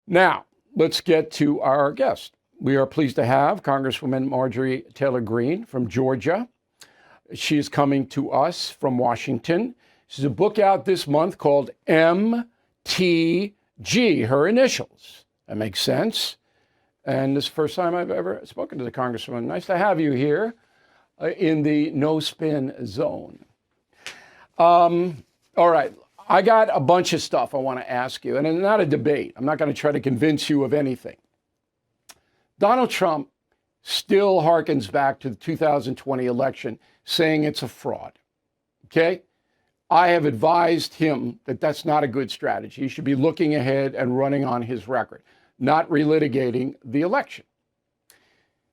Now, let's get to our guest. We are pleased to have Congresswoman Marjorie Taylor Greene from Georgia. She is coming to us from Washington. She's a book out this month called MTG, her initials. That makes sense. And this is the first time I've ever spoken to the Congresswoman. Nice to have you here in the no spin zone. All right. I got a bunch of stuff I want to ask you, and it's not a debate. I'm not going to try to convince you of anything. Donald Trump still harkens back to the 2020 election, saying it's a fraud. Okay? I have advised him that that's not a good strategy. He should be looking ahead and running on his record, not relitigating the election.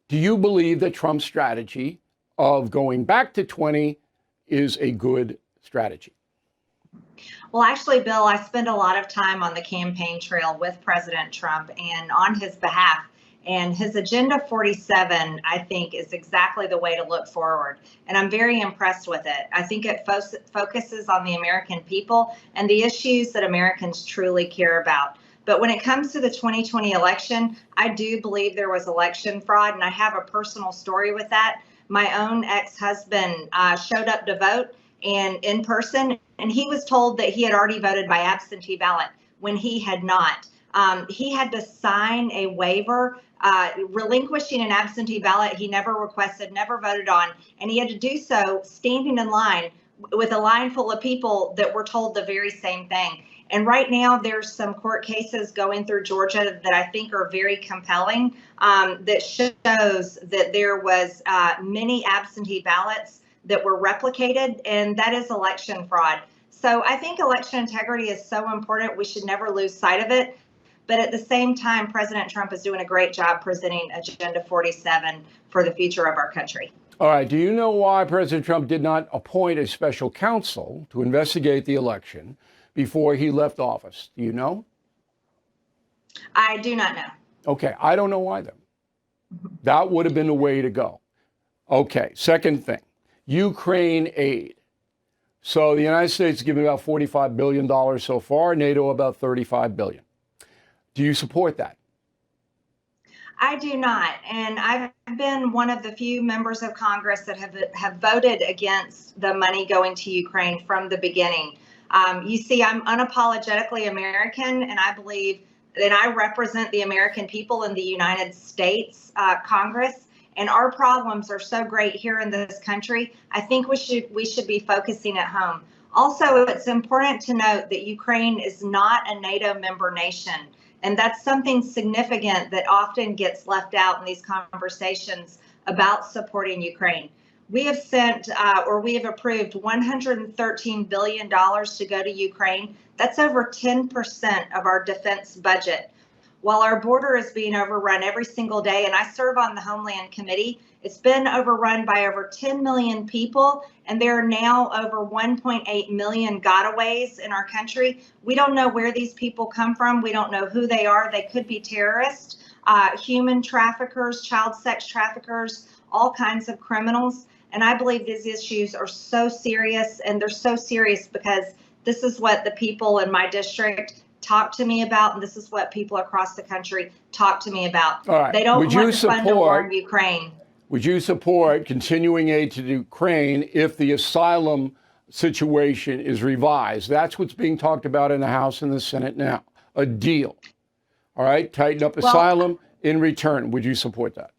Do you believe that Trump's strategy of going back to 20 is a good strategy? Well, actually, Bill, I spend a lot of time on the campaign trail with President Trump and on his behalf. And his Agenda 47, I think, is exactly the way to look forward. And I'm very impressed with it. I think it focuses on the American people and the issues that Americans truly care about. But when it comes to the 2020 election, I do believe there was election fraud, and I have a personal story with that. My own ex-husband showed up to vote and in person, and he was told that he had already voted by absentee ballot when he had not. He had to sign a waiver relinquishing an absentee ballot he never requested, never voted on, and he had to do so standing in line with a line full of people that were told the very same thing. And right now, there's some court cases going through Georgia that I think are very compelling, that shows that there was many absentee ballots that were replicated, and that is election fraud. So I think election integrity is so important. We should never lose sight of it. But at the same time, President Trump is doing a great job presenting Agenda 47 for the future of our country. All right. Do you know why President Trump did not appoint a special counsel to investigate the election before he left office? Do you know? I do not know. Okay. I don't know why then. That would have been the way to go. Okay. Second thing, Ukraine aid. So the United States has given about $45 billion so far, NATO about $35 billion. Do you support that? I do not. And I've been one of the few members of Congress that have voted against the money going to Ukraine from the beginning. You see, I'm unapologetically American, and I believe that I represent the American people in the United States Congress. And our problems are so great here in this country. I think we should be focusing at home. Also, it's important to note that Ukraine is not a NATO member nation. And that's something significant that often gets left out in these conversations about supporting Ukraine. We have sent we have approved $113 billion to go to Ukraine. That's over 10% of our defense budget. While our border is being overrun every single day, and I serve on the Homeland Committee, it's been overrun by over 10 million people, and there are now over 1.8 million gotaways in our country. We don't know where these people come from. We don't know who they are. They could be terrorists, human traffickers, child sex traffickers, all kinds of criminals. And I believe these issues are so serious, and they're so serious because this is what the people in my district talk to me about, and this is what people across the country talk to me about. All right. They don't want to fund a war in Ukraine. Would you support continuing aid to Ukraine if the asylum situation is revised? That's what's being talked about in the House and the Senate now. A deal. All right. Tighten up asylum in return. Would you support that?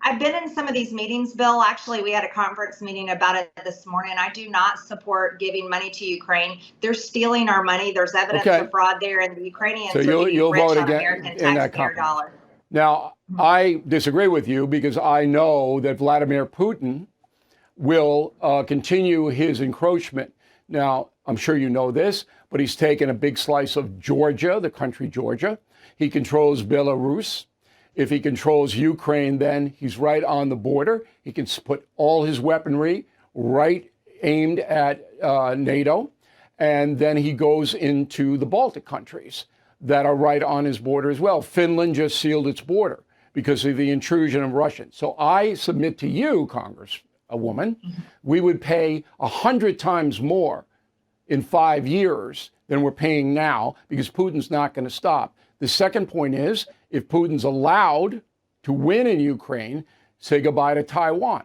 I've been in some of these meetings, Bill. Actually, we had a conference meeting about it this morning. I do not support giving money to Ukraine. They're stealing our money. There's evidence of fraud there, and the Ukrainians are getting rich on American taxpayer dollars. Now, I disagree with you because I know that Vladimir Putin will continue his encroachment. Now, I'm sure you know this, but he's taken a big slice of Georgia, the country Georgia. He controls Belarus. If he controls Ukraine, then he's right on the border. He can put all his weaponry right aimed at NATO. And then he goes into the Baltic countries that are right on his border as well. Finland just sealed its border because of the intrusion of Russians. So I submit to you, Congresswoman, we would pay 100 times more in 5 years than we're paying now, because Putin's not going to stop. The second point is, if Putin's allowed to win in Ukraine, say goodbye to Taiwan.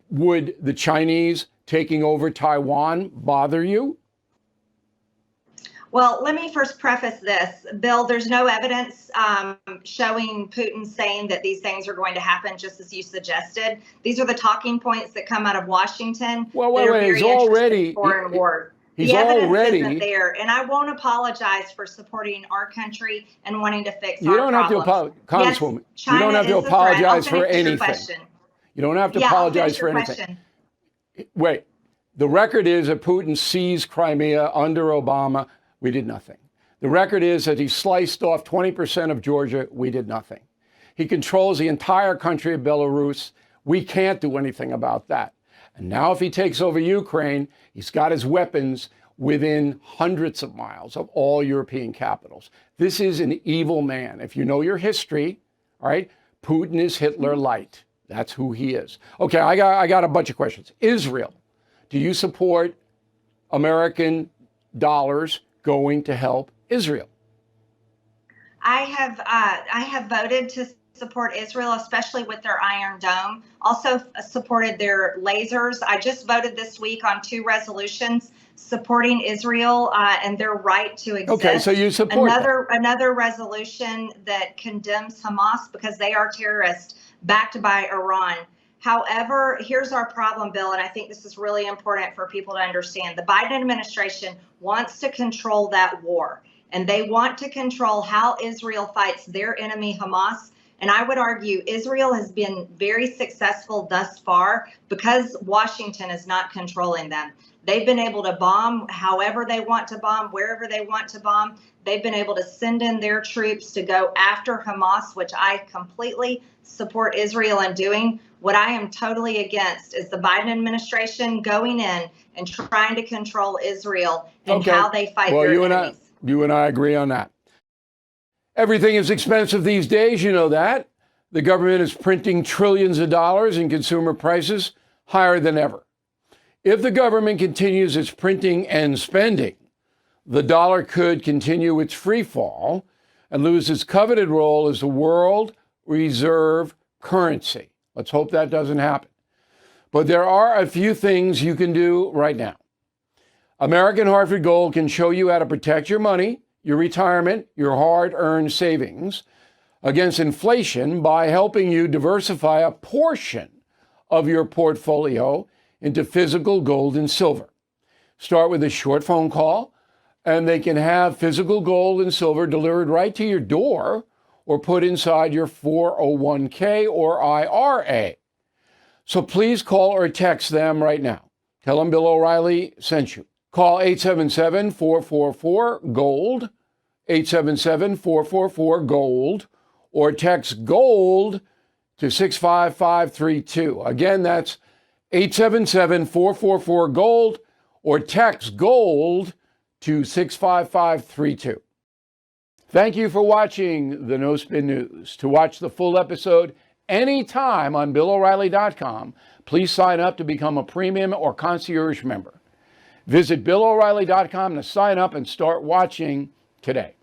Would the Chinese taking over Taiwan bother you? Well, let me first preface this. Bill, there's no evidence showing Putin saying that these things are going to happen, just as you suggested. These are the talking points that come out of Washington. Well, wait, he's already foreign war. He's the evidence already isn't there, and I won't apologize for supporting our country and wanting to fix you our don't problems. have to apologize, Congresswoman. Yes, you don't have to apologize for anything. Question. You don't have to apologize for anything. Question. Wait, the record is that Putin seized Crimea under Obama. We did nothing. The record is that he sliced off 20% of Georgia. We did nothing. He controls the entire country of Belarus. We can't do anything about that. And now if he takes over Ukraine, he's got his weapons within hundreds of miles of all European capitals. This is an evil man. If you know your history, all right, Putin is Hitler light. That's who he is. Okay, I got a bunch of questions. Israel, do you support American dollars going to help Israel? I have voted to support Israel, especially with their Iron Dome. Also supported their lasers. I just voted this week on 2 resolutions supporting Israel and their right to exist. Okay, so you support another resolution that condemns Hamas because they are terrorists backed by Iran. However, here's our problem, Bill, and I think this is really important for people to understand. The Biden administration wants to control that war, and they want to control how Israel fights their enemy, Hamas. And I would argue Israel has been very successful thus far because Washington is not controlling them. They've been able to bomb however they want to bomb, wherever they want to bomb. They've been able to send in their troops to go after Hamas, which I completely support Israel in doing. What I am totally against is the Biden administration going in and trying to control Israel and how they fight their enemies. You and I agree on that. Everything is expensive these days, you know that. The government is printing trillions of dollars and consumer prices higher than ever. If the government continues its printing and spending, the dollar could continue its free fall and lose its coveted role as the world reserve currency. Let's hope that doesn't happen. But there are a few things you can do right now. American Hartford Gold can show you how to protect your money, your retirement, your hard-earned savings against inflation by helping you diversify a portion of your portfolio into physical gold and silver. Start with a short phone call, and they can have physical gold and silver delivered right to your door or put inside your 401k or IRA. So please call or text them right now. Tell them Bill O'Reilly sent you. Call 877-444-GOLD, 877-444-GOLD, or text GOLD to 65532. Again, that's 877-444-GOLD, or text GOLD to 65532. Thank you for watching the No Spin News. To watch the full episode anytime on BillO'Reilly.com, please sign up to become a premium or concierge member. Visit BillO'Reilly.com to sign up and start watching today.